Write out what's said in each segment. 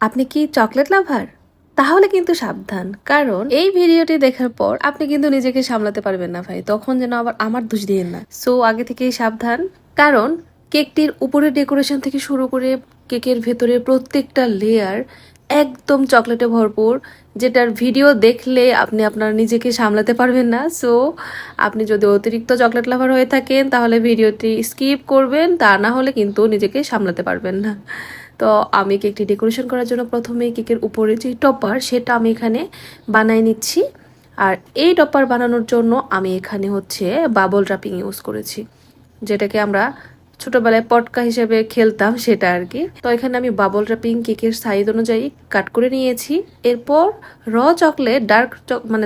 আপনি কি চকলেট লাভার? তাহলে কিন্তু সাবধান, কারণ এই ভিডিওটি দেখার পর আপনি কিন্তু নিজেকে সামলাতে পারবেন না ভাই, তখন যেন আবার আমার দোষ দিয়েন না। সো আগে থেকেই সাবধান, কারণ কেকটির উপরে ডেকোরেশন থেকে শুরু করে কেকের ভেতরে প্রত্যেকটা লেয়ার একদম চকলেটে ভরপুর, যেটার ভিডিও দেখলে আপনি আপনার নিজেকে সামলাতে পারবেন না। সো আপনি যদি অতিরিক্ত চকলেট লাভার হয়ে থাকেন তাহলে ভিডিওটি স্কিপ করবেন, তা না হলে কিন্তু নিজেকে সামলাতে পারবেন না। তো আমি কেকটি ডেকোরেশন করার জন্য প্রথমে কেকের উপরে যে টপার সেটা আমি এখানে বানাই নিচ্ছি। আর এই টপার বানানোর জন্য আমি এখানে হচ্ছে বাবল র্যাপিং ইউজ করেছি, যেটাকে আমরা ছোটবেলায় পটকা হিসেবে খেলতাম সেটা আর কি। তো এখানে আমি বাবল র্যাপিং কেকের সাইজ অনুযায়ী কাট করে নিয়েছি। এরপর র চকলেট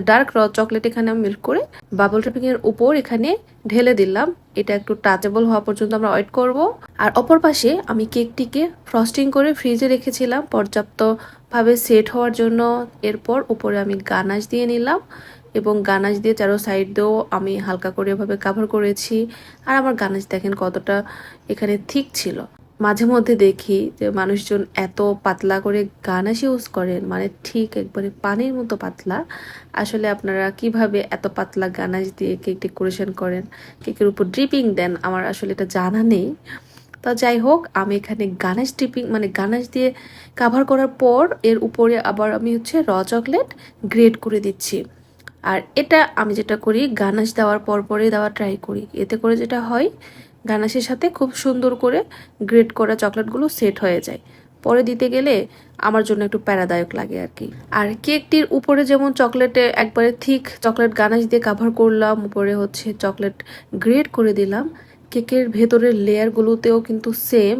ডার্ক র চকলেট এখানে আমি মিল্ক করে বাবল র্যাপিং এর উপর এখানে ঢেলে দিলাম। এটা একটু টাচেবল হওয়া পর্যন্ত আমরা ওয়েট করব। আর অপর পাশে আমি কেকটিকে ফ্রস্টিং করে ফ্রিজে রেখেছিলাম পর্যাপ্ত ভাবে সেট হওয়ার জন্য। এরপর উপরে আমি গানাশ দিয়ে নিলাম এবং গানাশ দিয়ে চারো সাইড দিয়েও আমি হালকা করে এভাবে কাভার করেছি। আর আমার গানাশ দেখেন কতটা এখানে থিক ছিল। মাঝে মধ্যে দেখি যে মানুষজন এত পাতলা করে গানাশ ইউজ করেন, মানে ঠিক একবারে পানির মতো পাতলা। আসলে আপনারা কিভাবে এত পাতলা গানাশ দিয়ে কেক ডেকোরেশন করেন, কেকের উপর ড্রিপিং দেন, আমার আসলে এটা জানা নেই। তো যাই হোক, আমি এখানে গানাশ ড্রিপিং গানাশ দিয়ে কাভার করার পর এর উপরে আবার আমি হচ্ছে র চকলেট গ্রেট করে দিচ্ছি। আর এটা আমি যেটা করি গানাশ দেওয়ার পরে দেওয়া ট্রাই করি, এতে করে যেটা হয় গানাশের সাথে খুব সুন্দর করে গ্রেট করা চকলেটগুলো সেট হয়ে যায়। পরে দিতে গেলে আমার জন্য একটু প্যারাদায়ক লাগে আর কি। আর কেকটির উপরে যেমন চকলেটে একবারে থিক চকলেট গানাশ দিয়ে কাভার করলাম, উপরে হচ্ছে চকলেট গ্রেট করে দিলাম, কেকের ভেতরের লেয়ারগুলোতেও কিন্তু সেম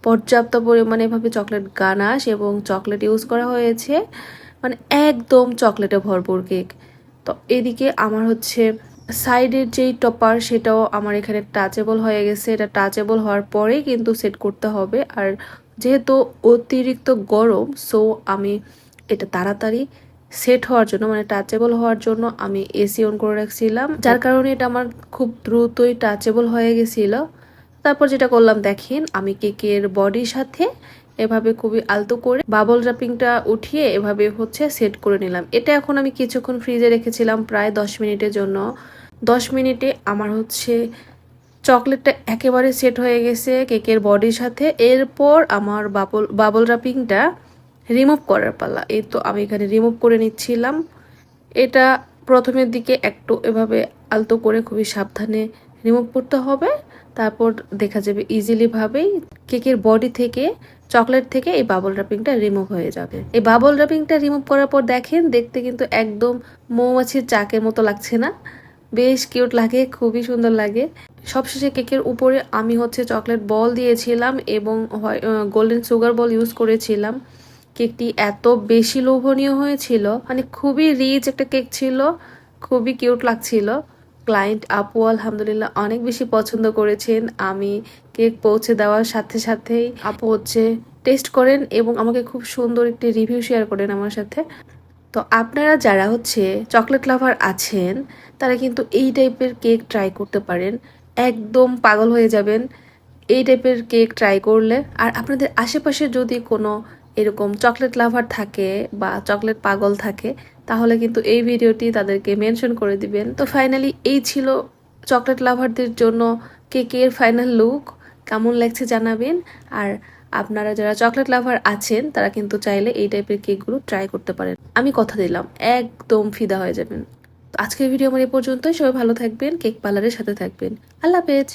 পর্যাপ্ত পরিমাণে এভাবে চকলেট গানাশ এবং চকলেট ইউজ করা হয়েছে, মানে একদম চকলেটে ভরপুর কেক। তো এদিকে আমার হচ্ছে সাইডের যেই টপার সেটাও আমার এখানে টাচেবল হয়ে গেছে। এটা টাচেবল হওয়ার পরেই কিন্তু সেট করতে হবে। আর যেহেতু অতিরিক্ত গরম, সো আমি এটা তাড়াতাড়ি সেট হওয়ার জন্য মানে টাচেবল হওয়ার জন্য আমি এসি অন করে রাখছিলাম, যার কারণে এটা আমার খুব দ্রুতই টাচেবল হয়ে গেছিল। তারপর যেটা করলাম দেখেন, আমি কেকের বডির সাথে এভাবে খুবই আলতো করে বাবল র্যাপিংটা উঠিয়ে এভাবে হচ্ছে সেট করে নিলাম। এটা এখন আমি কিছুক্ষণ ফ্রিজে রেখেছিলাম প্রায় 10 মিনিটের জন্য। 10 মিনিটে আমার হচ্ছে চকলেটটা একেবারে সেট হয়ে গেছে কেকের বডির সাথে। এরপর আমার বাবল র্যাপিংটা রিমুভ করার পালা। এই তো আমি এখানে রিমুভ করে নিচ্ছিলাম। এটা প্রথমের দিকে একটু এভাবে আলতো করে খুবই সাবধানে রিমুভ করতে হবে, তারপর দেখা যাবে ইজিলি ভাবেই কেকের বডি থেকে চকলেট থেকে এই বাবল র্যাপিংটা রিমুভ হয়ে যাবে। এই বাবল র্যাপিংটা রিমুভ করার পর দেখেন দেখতে কিন্তু একদম মৌমাছির চাকের মতো লাগছে না? বেশ কিউট লাগে, খুবই সুন্দর লাগে। সবশেষে কেকের উপরে আমি হচ্ছে চকলেট বল দিয়েছিলাম এবং গোল্ডেন সুগার বল ইউজ করেছিলাম। কেকটি এত বেশি লোভনীয় হয়েছিল, মানে খুবই রিচ একটা কেক ছিল, খুবই কিউট লাগছিল। ক্লায়েন্ট আপু আলহামদুলিল্লাহ অনেক বেশি পছন্দ করেছেন। আমি কেক পৌঁছে দেওয়ার সাথে সাথেই আপু হচ্ছে টেস্ট করেন এবং আমাকে খুব সুন্দর একটি রিভিউ শেয়ার করেন আমার সাথে। তো আপনারা যারা হচ্ছে চকলেট লাভার আছেন তারা কিন্তু এই টাইপের কেক ট্রাই করতে পারেন, একদম পাগল হয়ে যাবেন এই টাইপের কেক ট্রাই করলে। আর আপনাদের আশেপাশে যদি কোনো এরকম চকলেট লাভার থাকে বা চকলেট পাগল থাকে তাহলে কিন্তু এই ভিডিওটি তাদেরকে মেনশন করে দিবেন। তো ফাইনালি এই ছিল চকলেট লাভারদের জন্য কেকের ফাইনাল লুক। কেমন লাগছে জানাবেন। আর আপনারা যারা চকলেট লাভার আছেন তারা কিন্তু চাইলে এই টাইপের কেকগুলো ট্রাই করতে পারেন, আমি কথা দিলাম একদম ফিদা হয়ে যাবেন। তো আজকের ভিডিও আমার এই পর্যন্তই। সবাই ভালো থাকবেন, কেক পার্লারের সাথে থাকবেন। আল্লাহ হাফেজ।